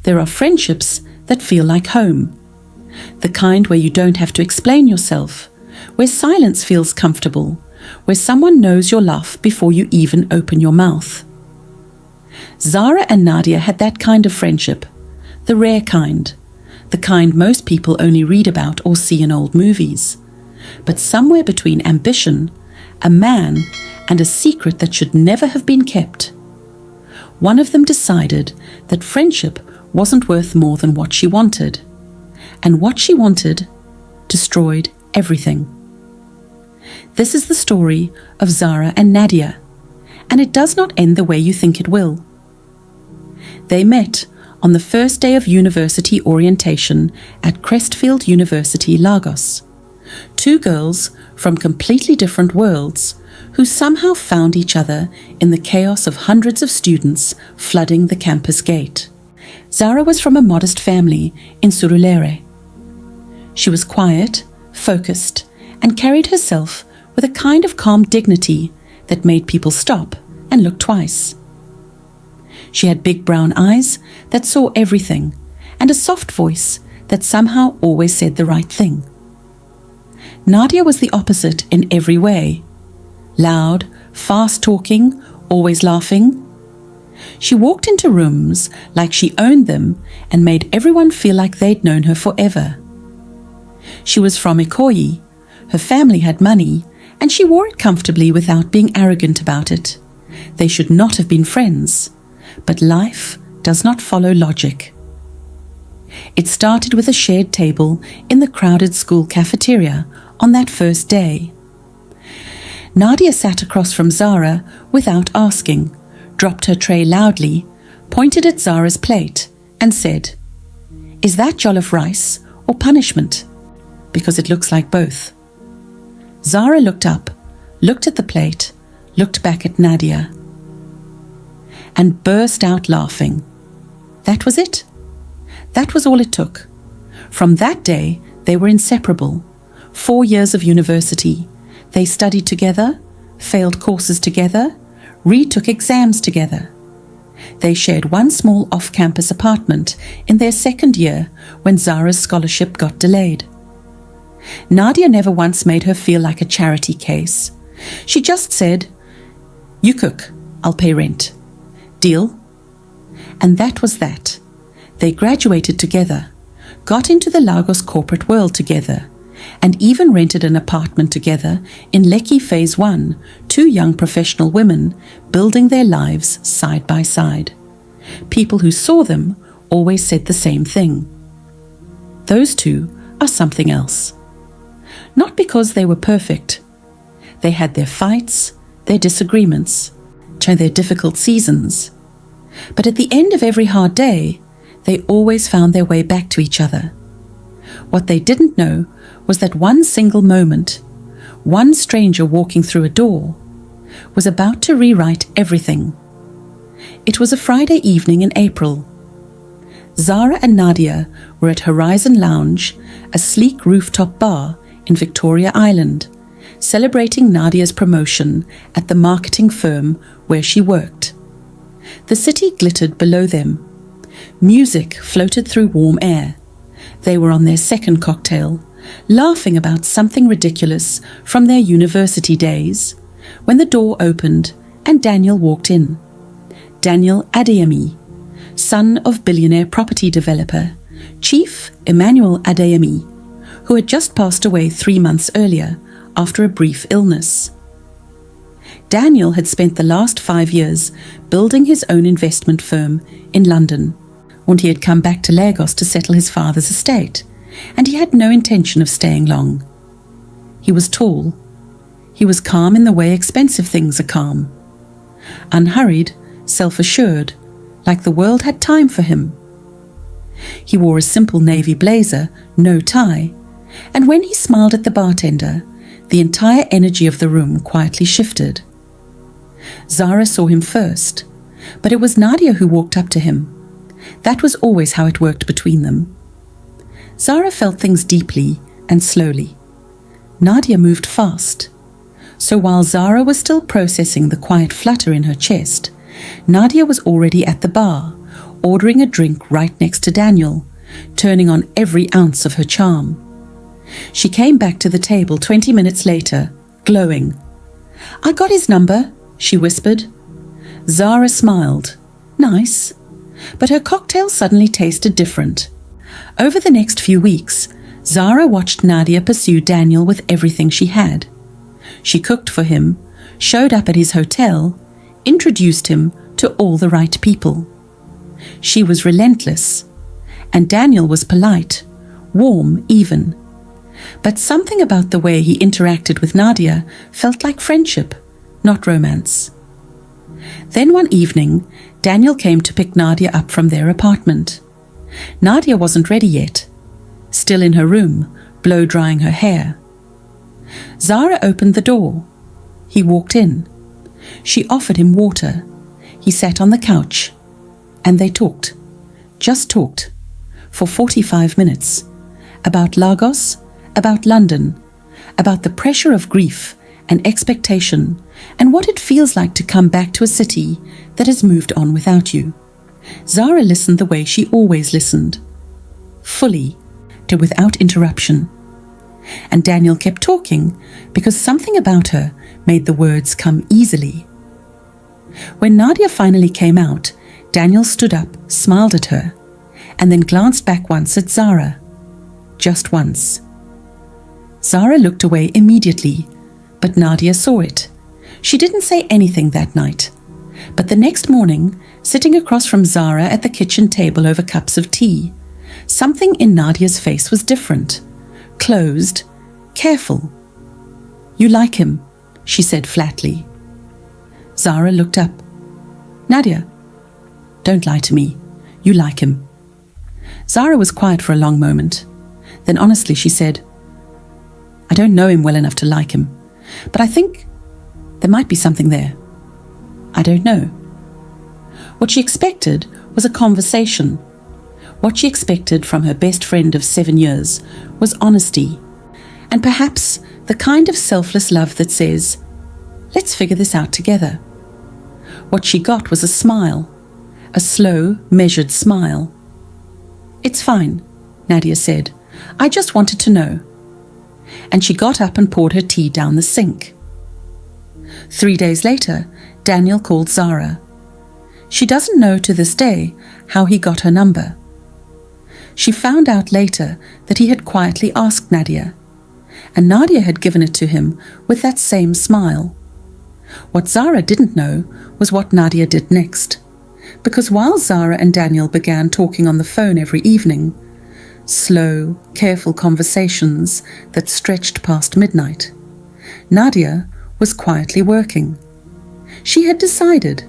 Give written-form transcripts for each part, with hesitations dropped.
There are friendships that feel like home. The kind where you don't have to explain yourself, where silence feels comfortable, where someone knows your laugh before you even open your mouth. Zara and Nadia had that kind of friendship, the rare kind, the kind most people only read about or see in old movies. But somewhere between ambition, a man, and a secret that should never have been kept, one of them decided that friendship wasn't worth more than what she wanted, and what she wanted destroyed everything. This is the story of Zara and Nadia, and it does not end the way you think it will. They met on the first day of university orientation at Crestfield University, Lagos. Two girls from completely different worlds who somehow found each other in the chaos of hundreds of students flooding the campus gate. Zara was from a modest family in Surulere. She was quiet, focused, and carried herself with a kind of calm dignity that made people stop and look twice. She had big brown eyes that saw everything, and a soft voice that somehow always said the right thing. Nadia was the opposite in every way. Loud, fast-talking, always laughing. She walked into rooms like she owned them and made everyone feel like they'd known her forever. She was from Ikoyi, her family had money, and she wore it comfortably without being arrogant about it. They should not have been friends, but life does not follow logic. It started with a shared table in the crowded school cafeteria on that first day. Nadia sat across from Zara without asking, dropped her tray loudly, pointed at Zara's plate, and said, "Is that jollof rice or punishment? Because it looks like both." Zara looked up, looked at the plate, looked back at Nadia, and burst out laughing. That was it. That was all it took. From that day, they were inseparable. 4 years of university. They studied together, failed courses together, retook exams together. They shared one small off-campus apartment in their second year when Zara's scholarship got delayed. Nadia never once made her feel like a charity case. She just said, "You cook, I'll pay rent. Deal?" And that was that. They graduated together, got into the Lagos corporate world together, and even rented an apartment together in Lekki Phase 1, 2 young professional women building their lives side by side. People who saw them always said the same thing. Those two are something else. Not because they were perfect. They had their fights, their disagreements, their difficult seasons. But at the end of every hard day, they always found their way back to each other. What they didn't know was that one single moment, one stranger walking through a door, was about to rewrite everything. It was a Friday evening in April. Zara and Nadia were at Horizon Lounge, a sleek rooftop bar in Victoria Island, celebrating Nadia's promotion at the marketing firm where she worked. The city glittered below them. Music floated through warm air. They were on their second cocktail, laughing about something ridiculous from their university days, when the door opened and Daniel walked in. Daniel Adeyemi, son of billionaire property developer, Chief Emmanuel Adeyemi, who had just passed away 3 months earlier after a brief illness. Daniel had spent the last 5 years building his own investment firm in London, and he had come back to Lagos to settle his father's estate, and he had no intention of staying long. He was tall. He was calm in the way expensive things are calm. Unhurried, self-assured, like the world had time for him. He wore a simple navy blazer, no tie, and when he smiled at the bartender, the entire energy of the room quietly shifted. Zara saw him first, but it was Nadia who walked up to him. That was always how it worked between them. Zara felt things deeply and slowly. Nadia moved fast. So while Zara was still processing the quiet flutter in her chest, Nadia was already at the bar, ordering a drink right next to Daniel, turning on every ounce of her charm. She came back to the table 20 minutes later, glowing. "I got his number," she whispered. Zara smiled. Nice. But her cocktail suddenly tasted different. Over the next few weeks, Zara watched Nadia pursue Daniel with everything she had. She cooked for him, showed up at his hotel, introduced him to all the right people. She was relentless, and Daniel was polite, warm even. But something about the way he interacted with Nadia felt like friendship, not romance. Then one evening, Daniel came to pick Nadia up from their apartment. Nadia wasn't ready yet, still in her room, blow-drying her hair. Zara opened the door. He walked in. She offered him water. He sat on the couch, and they talked, just talked, for 45 minutes, about Lagos, about London, about the pressure of grief and expectation, and what it feels like to come back to a city that has moved on without you. Zara listened the way she always listened, fully, without interruption. And Daniel kept talking because something about her made the words come easily. When Nadia finally came out, Daniel stood up, smiled at her, and then glanced back once at Zara. Just once. Zara looked away immediately, but Nadia saw it. She didn't say anything that night. But the next morning, sitting across from Zara at the kitchen table over cups of tea, something in Nadia's face was different. Closed, careful. "You like him," she said flatly. Zara looked up. "Nadia, don't lie to me. You like him." Zara was quiet for a long moment. Then honestly she said, "I don't know him well enough to like him, but I think there might be something there. I don't know." What she expected was a conversation. What she expected from her best friend of 7 years was honesty, and perhaps the kind of selfless love that says, "Let's figure this out together." What she got was a smile, a slow, measured smile. "It's fine," Nadia said. "I just wanted to know." And she got up and poured her tea down the sink. 3 days later, Daniel called Zara. She doesn't know to this day how he got her number. She found out later that he had quietly asked Nadia, and Nadia had given it to him with that same smile. What Zara didn't know was what Nadia did next, because while Zara and Daniel began talking on the phone every evening, slow, careful conversations that stretched past midnight, Nadia was quietly working. She had decided,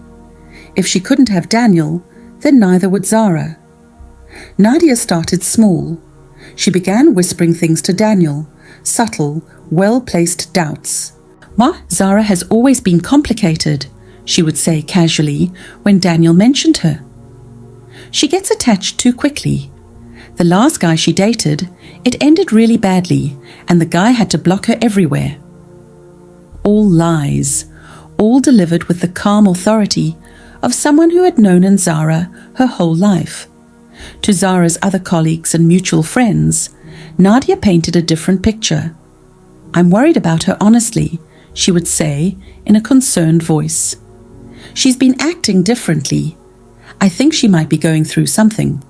if she couldn't have Daniel, then neither would Zara. Nadia started small. She began whispering things to Daniel, subtle, well-placed doubts. "What? Zara has always been complicated," she would say casually when Daniel mentioned her. "She gets attached too quickly. The last guy she dated, it ended really badly, and the guy had to block her everywhere." All lies, all delivered with the calm authority of someone who had known Zara her whole life. To Zara's other colleagues and mutual friends, Nadia painted a different picture. "I'm worried about her honestly," she would say in a concerned voice. "She's been acting differently. I think she might be going through something."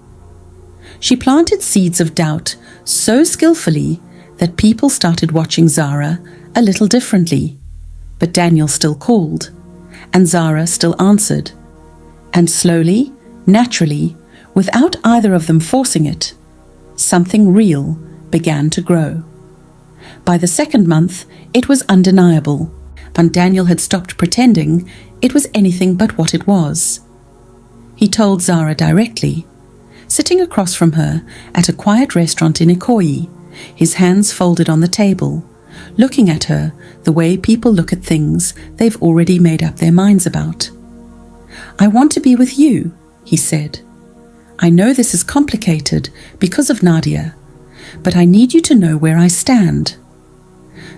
She planted seeds of doubt so skillfully that people started watching Zara a little differently. But Daniel still called, and Zara still answered. And slowly, naturally, without either of them forcing it, something real began to grow. By the second month, it was undeniable. When Daniel had stopped pretending, it was anything but what it was. He told Zara directly, sitting across from her at a quiet restaurant in Ikoyi, his hands folded on the table, looking at her the way people look at things they've already made up their minds about. "I want to be with you," he said. "I know this is complicated because of Nadia, but I need you to know where I stand."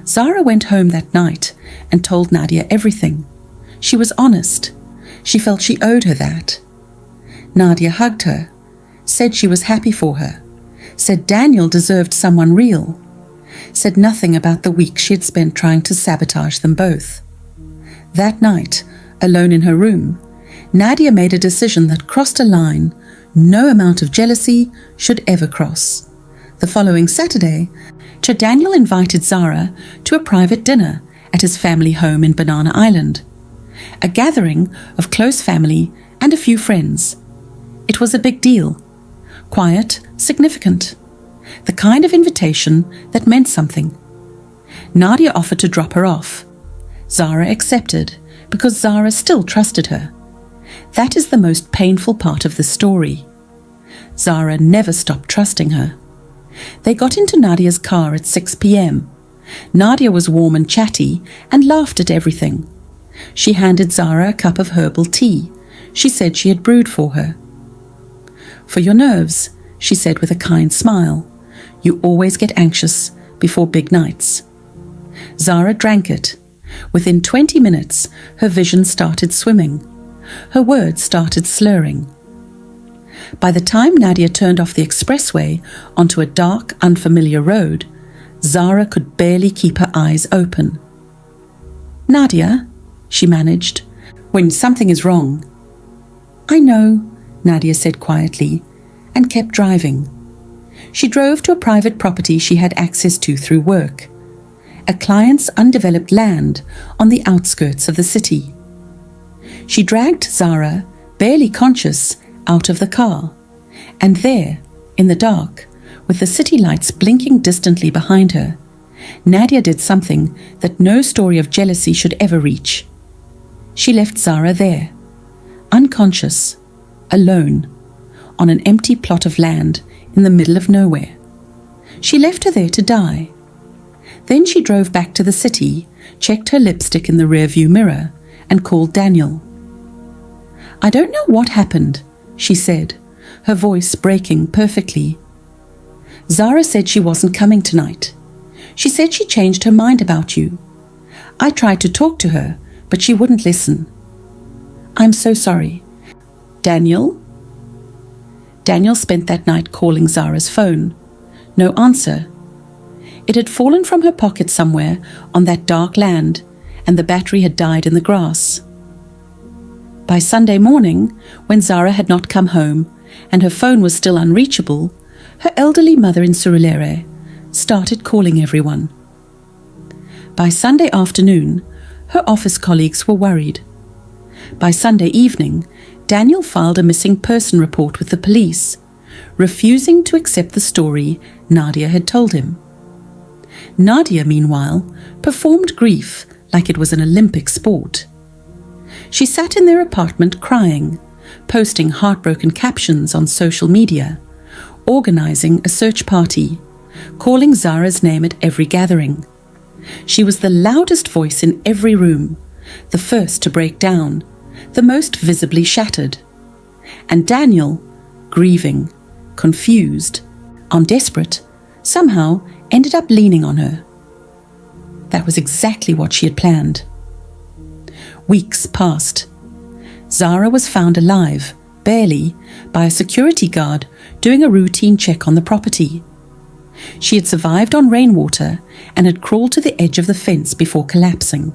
Zara went home that night and told Nadia everything. She was honest. She felt she owed her that. Nadia hugged her, said she was happy for her, said Daniel deserved someone real, said nothing about the week she had spent trying to sabotage them both. That night, alone in her room, Nadia made a decision that crossed a line no amount of jealousy should ever cross. The following Saturday, Daniel invited Zara to a private dinner at his family home in Banana Island, a gathering of close family and a few friends. It was a big deal, quiet, significant, the kind of invitation that meant something. Nadia offered to drop her off. Zara accepted because Zara still trusted her. That is the most painful part of the story. Zara never stopped trusting her. They got into Nadia's car at 6 p.m. Nadia was warm and chatty and laughed at everything. She handed Zara a cup of herbal tea she said she had brewed for her. "For your nerves," she said with a kind smile. "You always get anxious before big nights." Zara drank it. Within 20 minutes, her vision started swimming. Her words started slurring. By the time Nadia turned off the expressway onto a dark, unfamiliar road, Zara could barely keep her eyes open. "Nadia," she managed, "when something is wrong." "I know," Nadia said quietly, and kept driving. She drove to a private property she had access to through work, a client's undeveloped land on the outskirts of the city. She dragged Zara, barely conscious, out of the car, and there, in the dark, with the city lights blinking distantly behind her, Nadia did something that no story of jealousy should ever reach. She left Zara there, unconscious, alone, on an empty plot of land in the middle of nowhere. She left her there to die. Then she drove back to the city, checked her lipstick in the rearview mirror, and called Daniel. "I don't know what happened," she said, her voice breaking perfectly. "Zara said she wasn't coming tonight. She said she changed her mind about you. I tried to talk to her, but she wouldn't listen. I'm so sorry. Daniel?" Daniel spent that night calling Zara's phone. No answer. It had fallen from her pocket somewhere on that dark land, and the battery had died in the grass. By Sunday morning, when Zara had not come home and her phone was still unreachable, her elderly mother in Surulere started calling everyone. By Sunday afternoon, her office colleagues were worried. By Sunday evening, Daniel filed a missing person report with the police, refusing to accept the story Nadia had told him. Nadia, meanwhile, performed grief like it was an Olympic sport. She sat in their apartment crying, posting heartbroken captions on social media, organizing a search party, calling Zara's name at every gathering. She was the loudest voice in every room, the first to break down, the most visibly shattered. And Daniel, grieving, confused, desperate, somehow ended up leaning on her. That was exactly what she had planned. Weeks passed. Zara was found alive, barely, by a security guard doing a routine check on the property. She had survived on rainwater and had crawled to the edge of the fence before collapsing.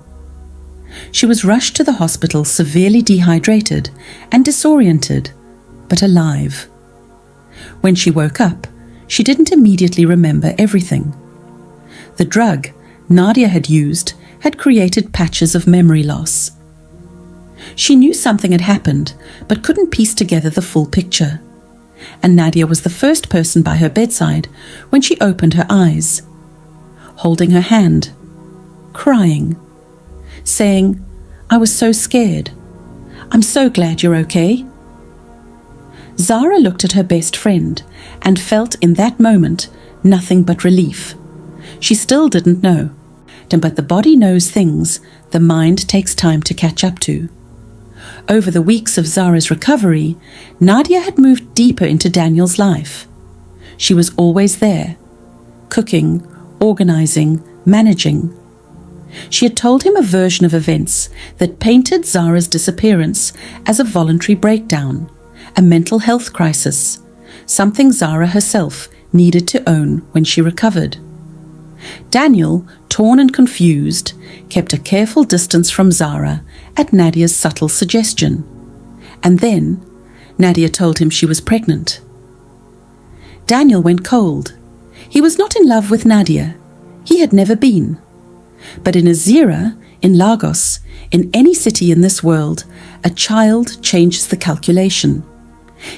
She was rushed to the hospital severely dehydrated and disoriented, but alive. When she woke up, she didn't immediately remember everything. The drug Nadia had used had created patches of memory loss. She knew something had happened, but couldn't piece together the full picture. And Nadia was the first person by her bedside when she opened her eyes, holding her hand, crying, saying, "I was so scared. I'm so glad you're okay." Zara looked at her best friend and felt in that moment nothing but relief. She still didn't know, but the body knows things the mind takes time to catch up to. Over the weeks of Zara's recovery, Nadia had moved deeper into Daniel's life. She was always there, cooking, organizing, managing. She had told him a version of events that painted Zara's disappearance as a voluntary breakdown, a mental health crisis, something Zara herself needed to own when she recovered. Daniel, torn and confused, kept a careful distance from Zara at Nadia's subtle suggestion. And then Nadia told him she was pregnant. Daniel went cold. He was not in love with Nadia. He had never been. But in Azira, in Lagos, in any city in this world, a child changes the calculation.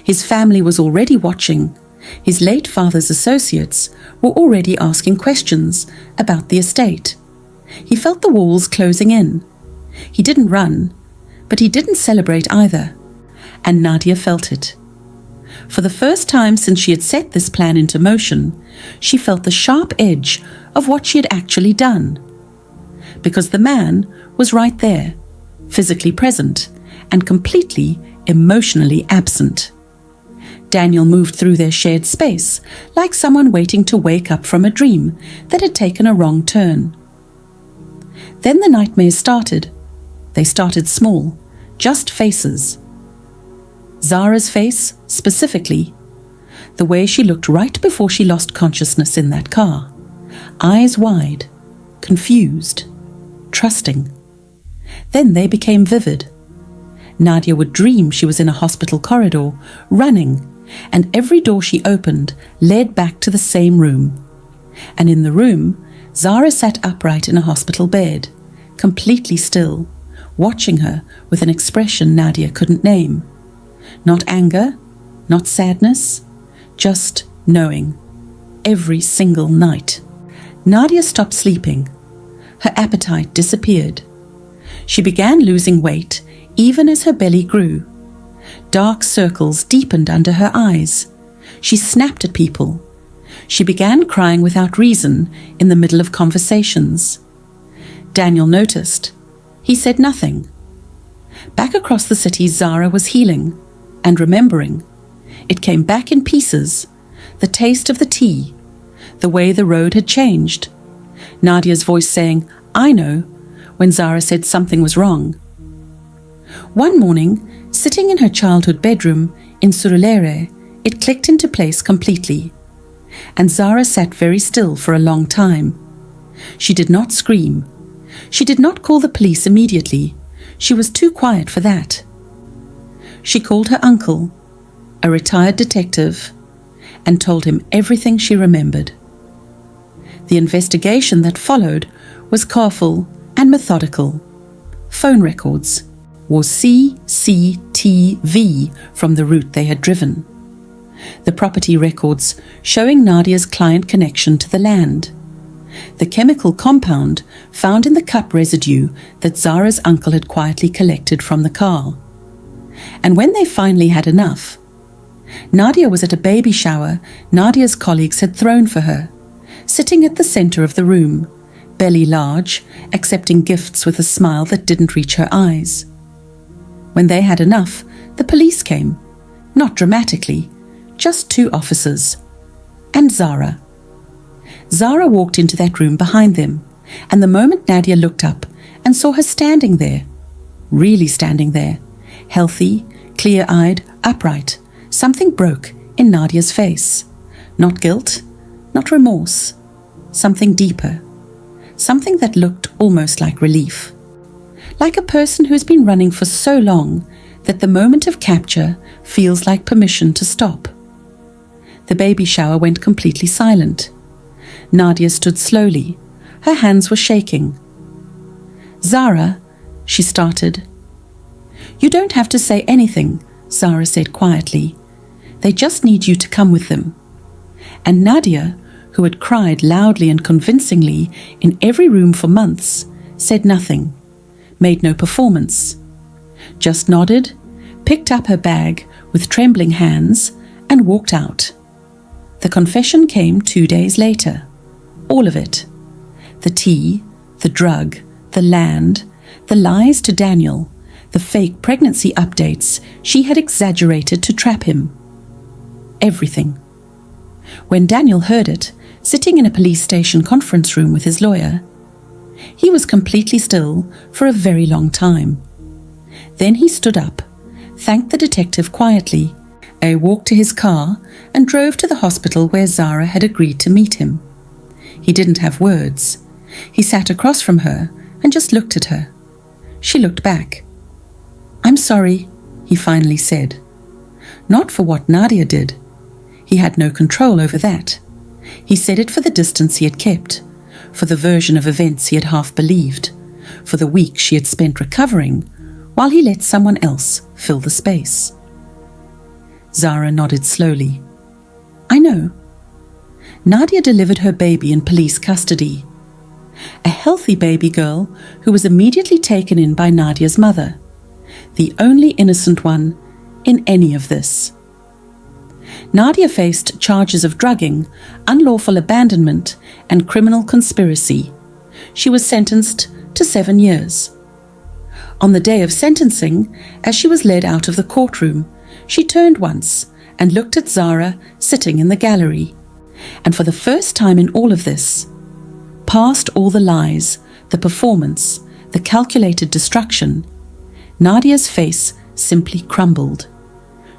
His family was already watching. His late father's associates were already asking questions about the estate. He felt the walls closing in. He didn't run, but he didn't celebrate either. And Nadia felt it. For the first time since she had set this plan into motion, she felt the sharp edge of what she had actually done. Because the man was right there, physically present, and completely emotionally absent. Daniel moved through their shared space like someone waiting to wake up from a dream that had taken a wrong turn. Then the nightmares started. They started small, just faces. Zara's face, specifically. The way she looked right before she lost consciousness in that car. Eyes wide, confused, trusting. Then they became vivid. Nadia would dream she was in a hospital corridor, running, and every door she opened led back to the same room. And in the room, Zara sat upright in a hospital bed, completely still, watching her with an expression Nadia couldn't name. Not anger, not sadness, just knowing. Every single night. Nadia stopped sleeping. Her appetite disappeared. She began losing weight even as her belly grew. Dark circles deepened under her eyes. She snapped at people. She began crying without reason in the middle of conversations. Daniel noticed. He said nothing. Back across the city, Zara was healing and remembering. It came back in pieces. The taste of the tea, the way the road had changed. Nadia's voice saying, "I know," when Zara said something was wrong. One morning, sitting in her childhood bedroom in Surulere, it clicked into place completely. And Zara sat very still for a long time. She did not scream. She did not call the police immediately. She was too quiet for that. She called her uncle, a retired detective, and told him everything she remembered. The investigation that followed was careful and methodical. Phone records was CCTV from the route they had driven. The property records showing Nadia's client connection to the land. The chemical compound found in the cup residue that Zara's uncle had quietly collected from the car. And when they finally had enough, Nadia was at a baby shower Nadia's colleagues had thrown for her, sitting at the center of the room, belly large, accepting gifts with a smile that didn't reach her eyes. When they had enough, the police came, not dramatically, just 2 officers, and Zara. Zara walked into that room behind them, and the moment Nadia looked up and saw her standing there, really standing there, healthy, clear-eyed, upright, something broke in Nadia's face. Not guilt, not remorse, something deeper, something that looked almost like relief. Like a person who has been running for so long that the moment of capture feels like permission to stop. The baby shower went completely silent. Nadia stood slowly. Her hands were shaking. "Zara," she started. "You don't have to say anything," Zara said quietly. "They just need you to come with them." And Nadia, who had cried loudly and convincingly in every room for months, said nothing, made no performance, just nodded, picked up her bag with trembling hands, and walked out. The confession came 2 days later. All of it. The tea, the drug, the land, the lies to Daniel, the fake pregnancy updates she had exaggerated to trap him. Everything. When Daniel heard it, sitting in a police station conference room with his lawyer, he was completely still for a very long time. Then he stood up, thanked the detective quietly, A walked to his car and drove to the hospital where Zara had agreed to meet him. He didn't have words. He sat across from her and just looked at her. She looked back. "I'm sorry," he finally said. Not for what Nadia did. He had no control over that. He said it for the distance he had kept, for the version of events he had half believed, for the week she had spent recovering, while he let someone else fill the space. Zara nodded slowly. "I know." Nadia delivered her baby in police custody. A healthy baby girl who was immediately taken in by Nadia's mother, the only innocent one in any of this. Nadia faced charges of drugging, unlawful abandonment, and criminal conspiracy. She was sentenced to 7 years. On the day of sentencing, as she was led out of the courtroom, she turned once and looked at Zara sitting in the gallery. And for the first time in all of this, past all the lies, the performance, the calculated destruction, Nadia's face simply crumbled.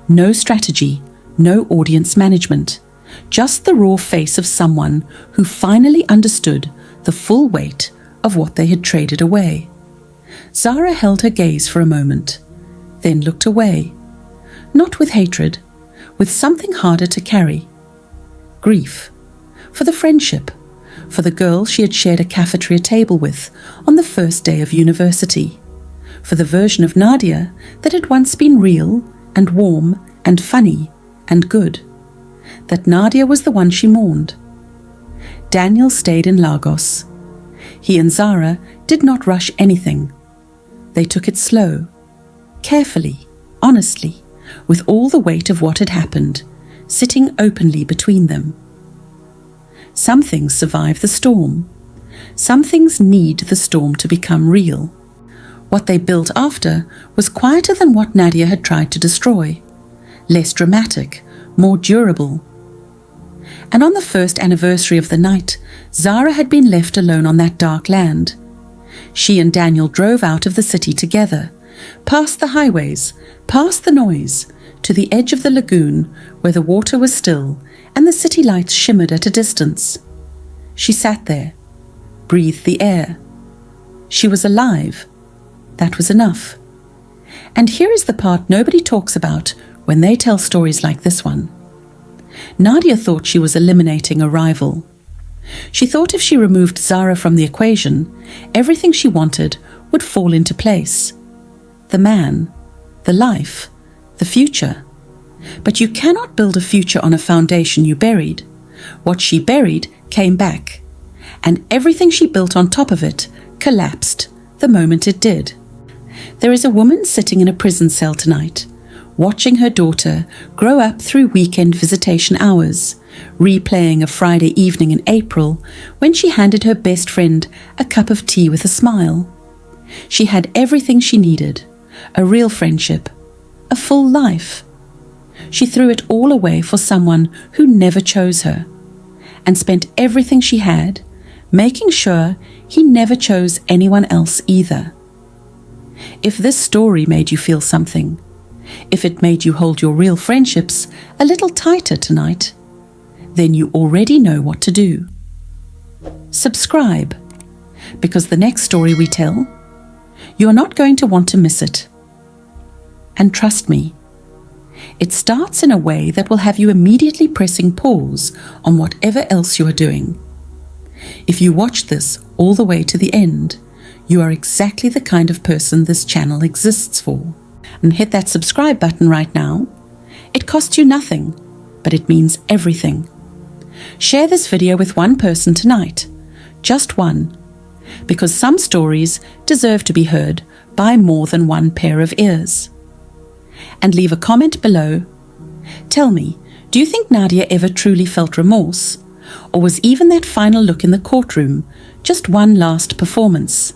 No strategy, no audience management, just the raw face of someone who finally understood the full weight of what they had traded away. Zara held her gaze for a moment, then looked away, not with hatred, with something harder to carry. Grief, for the friendship, for the girl she had shared a cafeteria table with on the first day of university, for the version of Nadia that had once been real and warm and funny and good, that Nadia was the one she mourned. Daniel stayed in Lagos. He and Zara did not rush anything. They took it slow, carefully, honestly, with all the weight of what had happened, sitting openly between them. Some things survive the storm. Some things need the storm to become real. What they built after was quieter than what Nadia had tried to destroy, less dramatic, more durable. And on the first anniversary of the night, Zara had been left alone on that dark land. She and Daniel drove out of the city together, past the highways, past the noise, to the edge of the lagoon where the water was still and the city lights shimmered at a distance. She sat there, breathed the air. She was alive. That was enough. And here is the part nobody talks about when they tell stories like this one. Nadia thought she was eliminating a rival. She thought if she removed Zara from the equation, everything she wanted would fall into place. The man, the life, the future. But you cannot build a future on a foundation you buried. What she buried came back, and everything she built on top of it collapsed the moment it did. There is a woman sitting in a prison cell tonight, watching her daughter grow up through weekend visitation hours, replaying a Friday evening in April when she handed her best friend a cup of tea with a smile. She had everything she needed, a real friendship, a full life. She threw it all away for someone who never chose her, and spent everything she had making sure he never chose anyone else either. If this story made you feel something, if it made you hold your real friendships a little tighter tonight, then you already know what to do. Subscribe, because the next story we tell, you're not going to want to miss it. And trust me, it starts in a way that will have you immediately pressing pause on whatever else you are doing. If you watch this all the way to the end, you are exactly the kind of person this channel exists for. And hit that subscribe button right now. It costs you nothing, but it means everything. Share this video with one person tonight, just one, because some stories deserve to be heard by more than one pair of ears. And leave a comment below. Tell me, do you think Nadia ever truly felt remorse? Or was even that final look in the courtroom just one last performance?